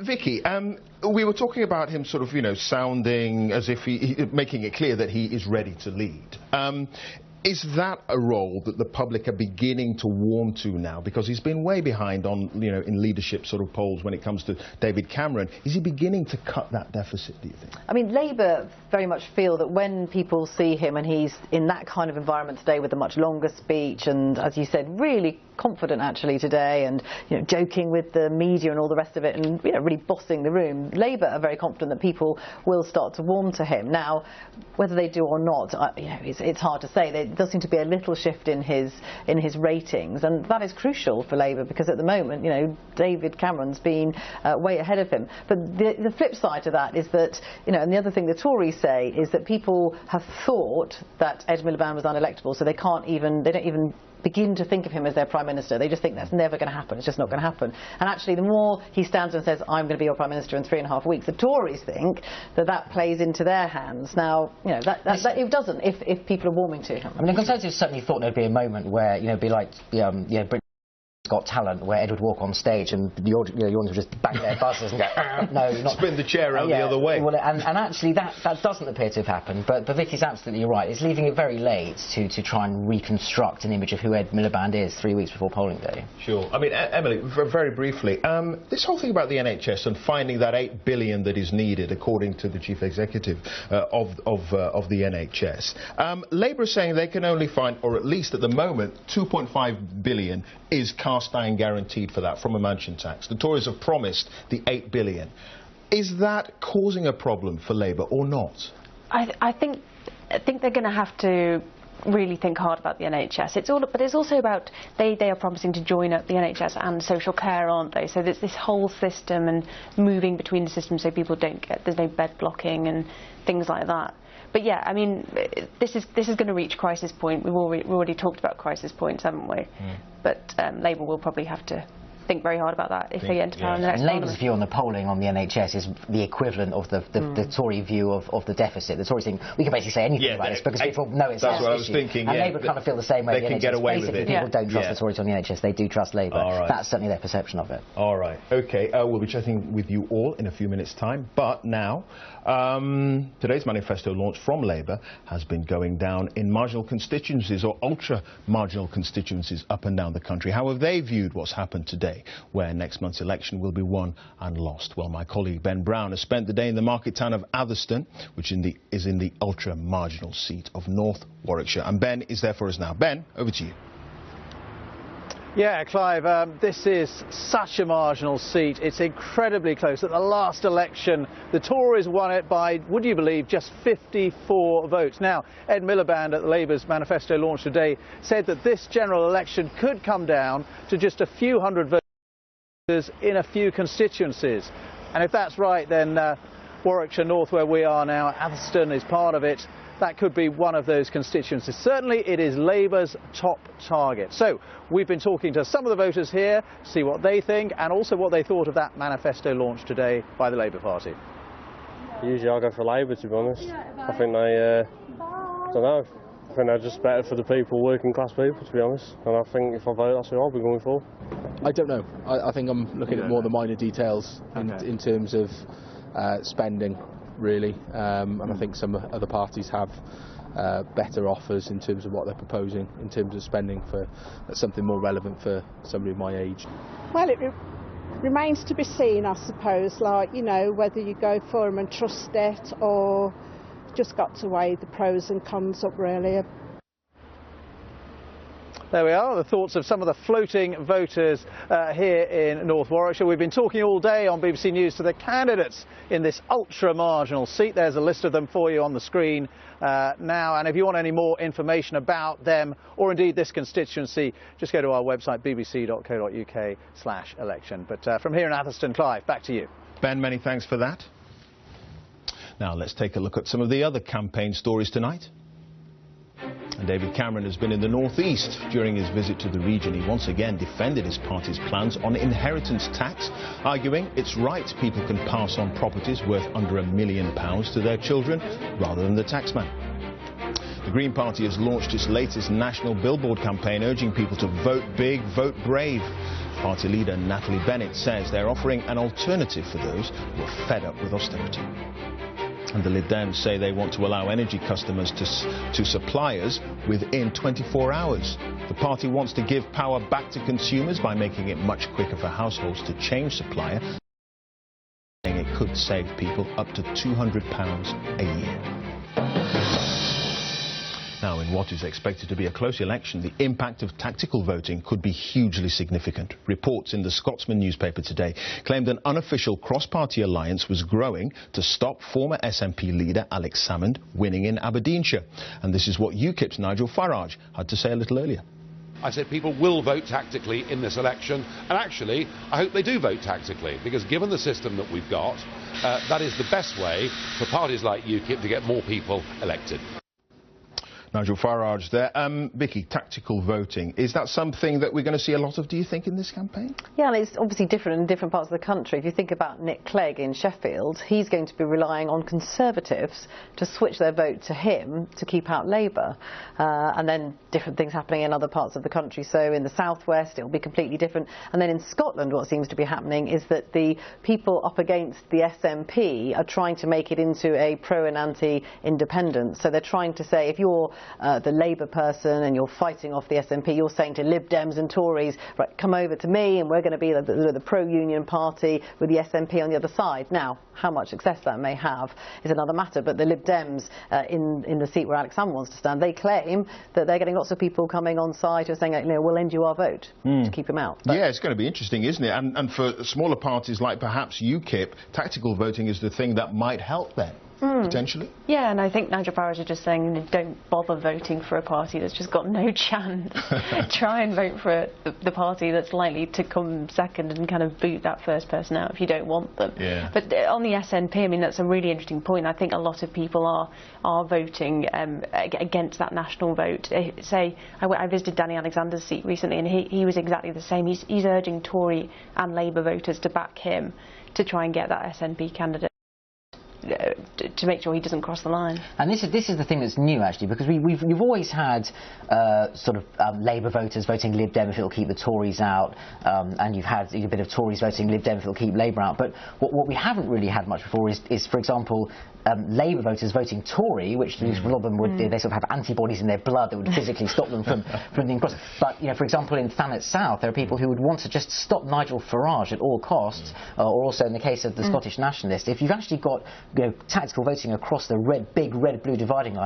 Vicky, we were talking about him sort of, you know, sounding as if making it clear that he is ready to lead. Is that a role that the public are beginning to warm to now? Because he's been way behind on, you know, in leadership sort of polls when it comes to David Cameron. Is he beginning to cut that deficit, do you think? I mean, Labour very much feel that when people see him and he's in that kind of environment today with a much longer speech and, as you said, really confident actually today and, you know, joking with the media and all the rest of it and, you know, really bossing the room, Labour are very confident that people will start to warm to him. Now, whether they do or not, you know, it's hard to say. There does seem to be a little shift in his ratings, and that is crucial for Labour because at the moment, you know, David Cameron's been way ahead of him. But the flip side to that is that, you know, and the other thing the Tories say is that people have thought that Ed Miliband was unelectable, so they don't even begin to think of him as their Prime Minister. They just think that's never going to happen. It's just not going to happen. And actually, the more he stands and says, I'm going to be your Prime Minister in 3.5 weeks, the Tories think that that plays into their hands. Now, you know, that it doesn't if people are warming to him. I mean, the Conservatives certainly thought there'd be a moment where, you know, it'd be like, Britain's Got Talent, where Ed would walk on stage and the audience would just bang their buzzers and go, no, you're not. Spin the chair around the other way. Well, and actually that doesn't appear to have happened, but Vicky's absolutely right. It's leaving it very late to try and reconstruct an image of who Ed Miliband is 3 weeks before polling day. Sure. I mean, Emily, very briefly, this whole thing about the NHS and finding that $8 billion that is needed, according to the chief executive of the NHS. Labour is saying they can only find, or at least at the moment, $2.5 billion is cast iron guaranteed for that from a mansion tax. The Tories have promised the $8 billion. Is that causing a problem for Labour or not? I think they're going to have to really think hard about the NHS. But it's also about they are promising to join up the NHS and social care, aren't they? So there's this whole system and moving between the systems so people don't get, there's no bed blocking and things like that. But yeah, I mean, this is going to reach crisis point. We've already talked about crisis points, haven't we? But Labour will probably have to think very hard about that if they get into power in the next Parliament. Labour's view on the polling on the NHS is the equivalent of the Tory view of the deficit. The Tories think we can basically say anything about this because people know it's that's what I was thinking. And Labour kind of feel the same way. They can get away with it. People don't trust the Tories on the NHS. They do trust Labour. Right. That's certainly their perception of it. All right. OK. We'll be chatting with you all in a few minutes' time. But now, today's manifesto launch from Labour has been going down in marginal constituencies or ultra-marginal constituencies up and down the country. How have they viewed what's happened today, where next month's election will be won and lost? Well, my colleague Ben Brown has spent the day in the market town of Atherstone, which is in the ultra-marginal seat of North Warwickshire. And Ben is there for us now. Ben, over to you. Yeah, Clive, this is such a marginal seat. It's incredibly close. At the last election, the Tories won it by, would you believe, just 54 votes. Now, Ed Miliband at Labour's manifesto launch today said that this general election could come down to just a few hundred votes in a few constituencies. And if that's right, then Warwickshire North, where we are now, Atherstone is part of it. That could be one of those constituencies. Certainly it is Labour's top target. So we've been talking to some of the voters here, see what they think and also what they thought of that manifesto launch today by the Labour Party. Usually I'll go for Labour, to be honest. I think they, I don't know, I think they're just better for the people, working class people, to be honest. And I think if I vote, that's who I'll be going for. I don't know. I think I'm looking at more the minor details in terms of spending, really. And I think some other parties have better offers in terms of what they're proposing in terms of spending for something more relevant for somebody of my age. Well, it remains to be seen, I suppose, like, you know, whether you go for them and trust it or just got to weigh the pros and cons up, really. There we are, the thoughts of some of the floating voters here in North Warwickshire. We've been talking all day on BBC News to the candidates in this ultra-marginal seat. There's a list of them for you on the screen now. And if you want any more information about them or indeed this constituency, just go to our website, bbc.co.uk/election. But from here in Atherstone, Clive, back to you. Ben, many thanks for that. Now let's take a look at some of the other campaign stories tonight. And David Cameron has been in the northeast during his visit to the region. He once again defended his party's plans on inheritance tax, arguing it's right people can pass on properties worth under £1 million to their children rather than the taxman. The Green Party has launched its latest national billboard campaign urging people to vote big, vote brave. Party leader Natalie Bennett says they're offering an alternative for those who are fed up with austerity. And the Lib Dems say they want to allow energy customers to suppliers within 24 hours. The party wants to give power back to consumers by making it much quicker for households to change supplier. It could save people up to £200 a year. Now, in what is expected to be a close election, the impact of tactical voting could be hugely significant. Reports in the Scotsman newspaper today claimed an unofficial cross-party alliance was growing to stop former SNP leader Alex Salmond winning in Aberdeenshire. And this is what UKIP's Nigel Farage had to say a little earlier. I said people will vote tactically in this election, and actually I hope they do vote tactically, because given the system that we've got, that is the best way for parties like UKIP to get more people elected. Nigel Farage there. Vicky, tactical voting, is that something that we're going to see a lot of, do you think, in this campaign? Yeah, and it's obviously different in different parts of the country. If you think about Nick Clegg in Sheffield, he's going to be relying on Conservatives to switch their vote to him to keep out Labour. And then different things happening in other parts of the country. So in the southwest, it'll be completely different. And then in Scotland, what seems to be happening is that the people up against the SNP are trying to make it into a pro and anti-independence. So they're trying to say, if you're the Labour person and you're fighting off the SNP, you're saying to Lib Dems and Tories, right, come over to me and we're going to be the pro-union party with the SNP on the other side. Now, how much success that may have is another matter, but the Lib Dems in the seat where Alex Salmond wants to stand, they claim that they're getting lots of people coming on side who are saying, you know, we'll lend you our vote to keep him out. But yeah, it's going to be interesting, isn't it? And for smaller parties like perhaps UKIP, tactical voting is the thing that might help them. Potentially? Yeah, and I think Nigel Farage is just saying don't bother voting for a party that's just got no chance. Try and vote for the party that's likely to come second and kind of boot that first person out if you don't want them. Yeah. But on the SNP, I mean, that's a really interesting point. I think a lot of people are voting against that national vote. I visited Danny Alexander's seat recently, and he was exactly the same. He's urging Tory and Labour voters to back him to try and get that SNP candidate to make sure he doesn't cross the line. And this is the thing that's new, actually, because we've always had sort of Labour voters voting Lib Dem if it'll keep the Tories out, and you've had a bit of Tories voting Lib Dem if it'll keep Labour out. But what we haven't really had much before is for example, Labour voters voting Tory, which a lot of them would they sort of have antibodies in their blood that would physically stop them from being crossed. But you know, for example, in Thanet South, there are people who would want to just stop Nigel Farage at all costs, or also in the case of the Scottish Nationalist, if you've actually got tactical voting across the big red-blue dividing line.